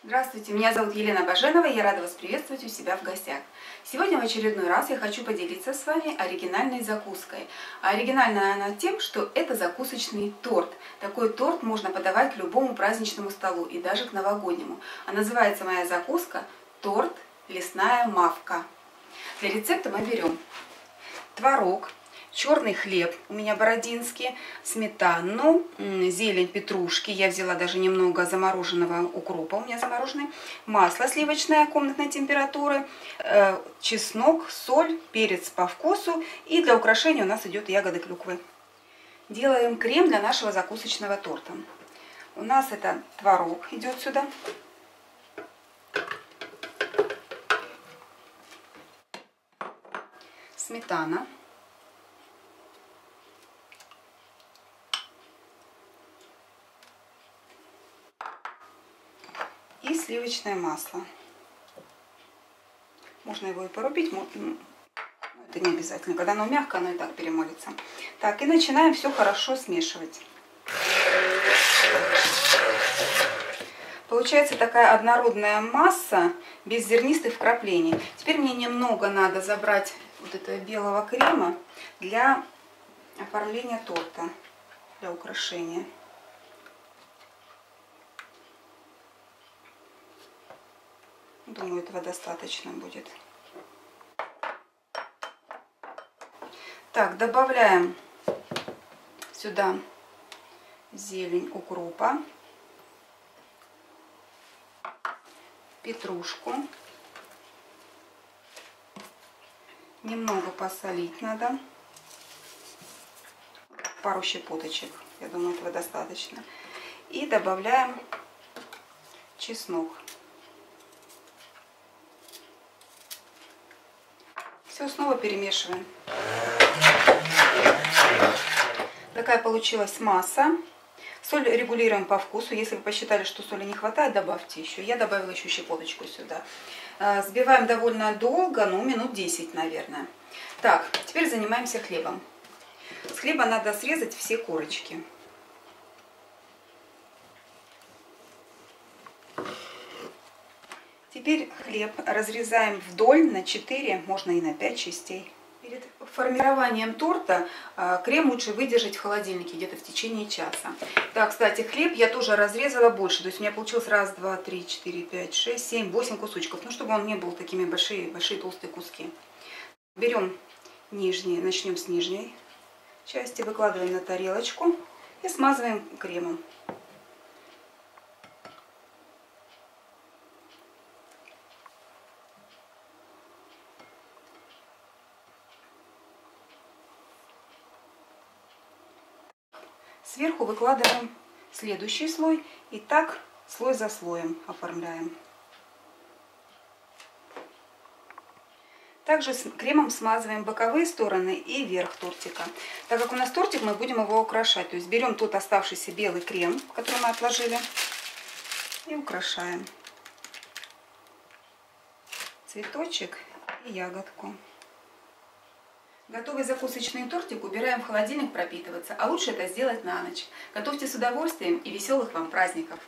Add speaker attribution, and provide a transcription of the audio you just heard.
Speaker 1: Здравствуйте, меня зовут Елена Баженова, и я рада вас приветствовать у себя в гостях. Сегодня в очередной раз я хочу поделиться с вами оригинальной закуской. А оригинальная она тем, что это закусочный торт. Такой торт можно подавать к любому праздничному столу и даже к новогоднему. А называется моя закуска торт лесная мавка. Для рецепта мы берем творог, черный хлеб, у меня бородинский, сметану, зелень петрушки, я взяла даже немного замороженного укропа, у меня замороженный, масло сливочное комнатной температуры, чеснок, соль, перец по вкусу, и для украшения у нас идет ягоды клюквы. Делаем крем для нашего закусочного торта. У нас это творог идет сюда. Сметана. И сливочное масло. Можно его и порубить, это не обязательно. Когда оно мягкое, оно и так перемолится. Так, и начинаем все хорошо смешивать. Получается такая однородная масса, без зернистых вкраплений. Теперь мне немного надо забрать вот этого белого крема для оформления торта, для украшения. Думаю, этого достаточно будет. Так, добавляем сюда зелень укропа, петрушку. Немного посолить надо. Пару щепоточек. Я думаю, этого достаточно. И добавляем чеснок. Все снова перемешиваем. Такая получилась масса. Соль регулируем по вкусу. Если вы посчитали, что соли не хватает, добавьте еще. Я добавила еще щепоточку сюда. Взбиваем довольно долго, ну минут 10, наверное. Так, теперь занимаемся хлебом. С хлеба надо срезать все корочки. Теперь хлеб разрезаем вдоль на 4, можно и на 5 частей. Перед формированием торта крем лучше выдержать в холодильнике где-то в течение часа. Так, кстати, хлеб я тоже разрезала больше. То есть у меня получилось 1, 2, 3, 4, 5, 6, 7, 8 кусочков. Ну, чтобы он не был такими большие толстые куски. Берем нижние, начнем с нижней части, выкладываем на тарелочку и смазываем кремом. Сверху выкладываем следующий слой и так слой за слоем оформляем. Также с кремом смазываем боковые стороны и верх тортика. Так как у нас тортик, мы будем его украшать. То есть берем тот оставшийся белый крем, который мы отложили, и украшаем цветочек и ягодку. Готовый закусочный тортик убираем в холодильник пропитываться, а лучше это сделать на ночь. Готовьте с удовольствием и веселых вам праздников!